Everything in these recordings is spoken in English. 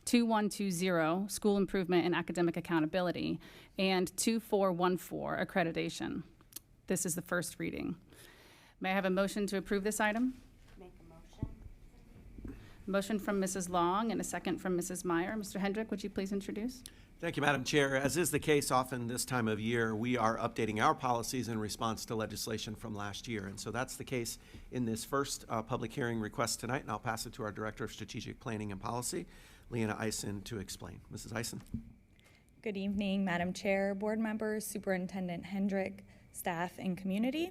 2120, school improvement and academic accountability, and 2414, accreditation. This is the first reading. May I have a motion to approve this item? Make a motion. Motion from Mrs. Long and a second from Mrs. Meyer. Mr. Hendrick, would you please introduce? Thank you, Madam Chair. As is the case often this time of year, we are updating our policies in response to legislation from last year. And so that's the case in this first public hearing request tonight. And I'll pass it to our Director of Strategic Planning and Policy, Leanna Eisen, to explain. Mrs. Eisen. Good evening, Madam Chair, board members, Superintendent Hendrick, staff, and community.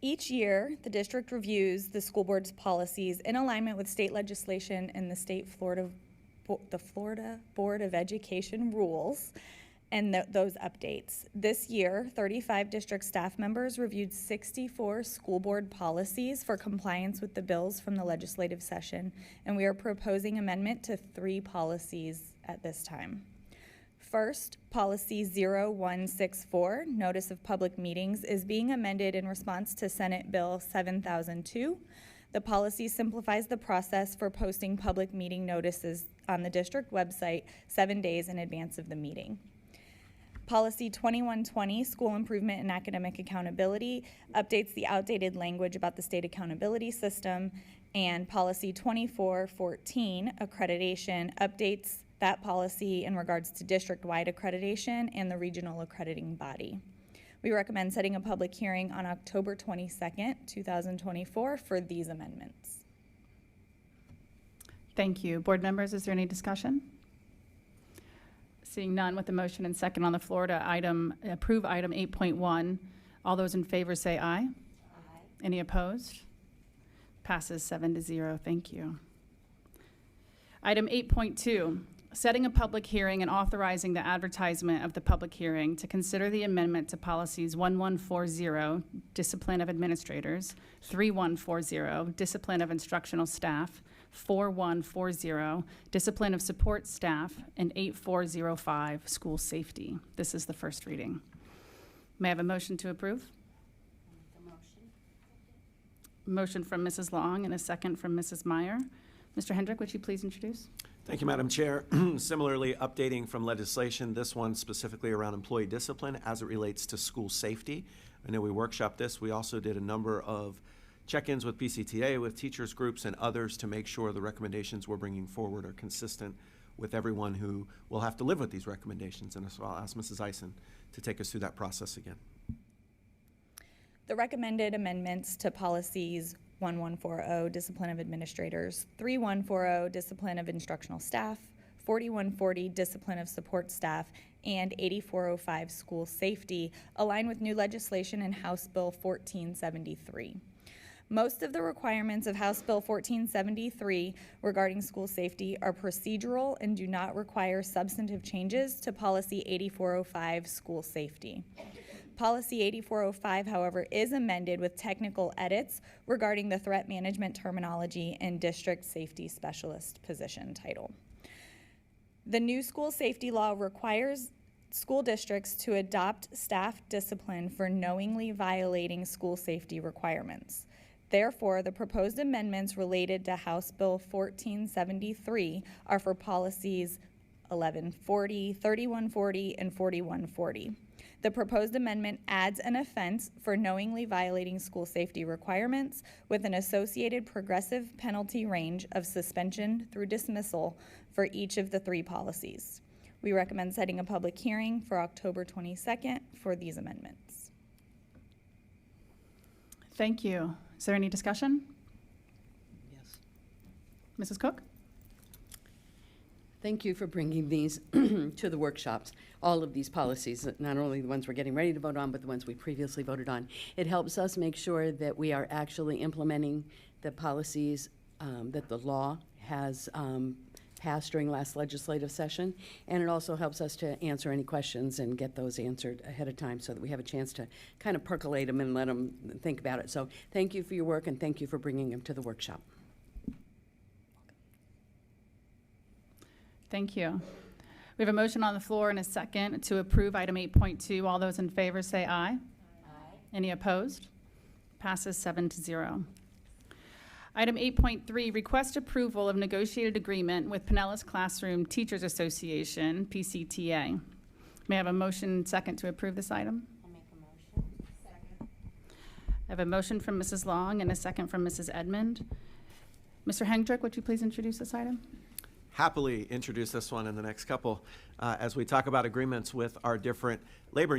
Each year, the district reviews the school board's policies in alignment with state legislation and the Florida Board of Education rules and those updates. This year, 35 district staff members reviewed 64 school board policies for compliance with the bills from the legislative session, and we are proposing amendment to 3 policies at this time. First, Policy 0164, Notice of Public Meetings, is being amended in response to Senate Bill 7002. The policy simplifies the process for posting public meeting notices on the district website 7 days in advance of the meeting. Policy 2120, School Improvement and Academic Accountability, updates the outdated language about the state accountability system, and Policy 2414, Accreditation, updates that policy in regards to district-wide accreditation and the regional accrediting body. We recommend setting a public hearing on October 22nd, 2024 for these amendments. Thank you. Board members, is there any discussion? Seeing none, with the motion and second on the floor to approve item 8.1, all those in favor say aye. Aye. Any opposed? Passes 7-0. Thank you. Item 8.2, setting a public hearing and authorizing the advertisement of the public hearing to consider the amendment to policies 1140, discipline of administrators, 3140, discipline of instructional staff, 4140, discipline of support staff, and 8405, school safety. This is the first reading. May I have a motion to approve? Motion from Mrs. Long and a second from Mrs. Meyer. Mr. Hendrick, would you please introduce? Thank you, Madam Chair. Similarly, updating from legislation, this one specifically around employee discipline as it relates to school safety. I know we workshopped this. We also did a number of check-ins with PCTA, with teachers groups and others to make sure the recommendations we're bringing forward are consistent with everyone who will have to live with these recommendations. And so I'll ask Mrs. Eisen to take us through that process again. The recommended amendments to policies 1140, discipline of administrators, 3140, discipline of instructional staff, 4140, discipline of support staff, and 8405, school safety, align with new legislation in House Bill 1473. Most of the requirements of House Bill 1473 regarding school safety are procedural and do not require substantive changes to Policy 8405, school safety. Policy 8405, however, is amended with technical edits regarding the threat management terminology and district safety specialist position title. The new school safety law requires school districts to adopt staff discipline for knowingly violating school safety requirements. Therefore, the proposed amendments related to House Bill 1473 are for policies 1140, 3140, and 4140. The proposed amendment adds an offense for knowingly violating school safety requirements with an associated progressive penalty range of suspension through dismissal for each of the 3 policies. We recommend setting a public hearing for October 22nd for these amendments. Thank you. Is there any discussion? Yes. Mrs. Cook? Thank you for bringing these to the workshops, all of these policies, not only the ones we're getting ready to vote on, but the ones we previously voted on. It helps us make sure that we are actually implementing the policies that the law has passed during last legislative session, and it also helps us to answer any questions and get those answered ahead of time so that we have a chance to kind of percolate them and let them think about it. So thank you for your work, and thank you for bringing them to the workshop. Thank you. We have a motion on the floor and a second to approve item 8.2. All those in favor say aye. Aye. Any opposed? Passes 7-0. Item 8.3, request approval of negotiated agreement with Pinellas Classroom Teachers Association, PCTA. May I have a motion and second to approve this item? I make a motion. Second. I have a motion from Mrs. Long and a second from Mrs. Edmond. Mr. Hendrick, would you please introduce this item? Happily introduce this one in the next couple as we talk about agreements with our different labor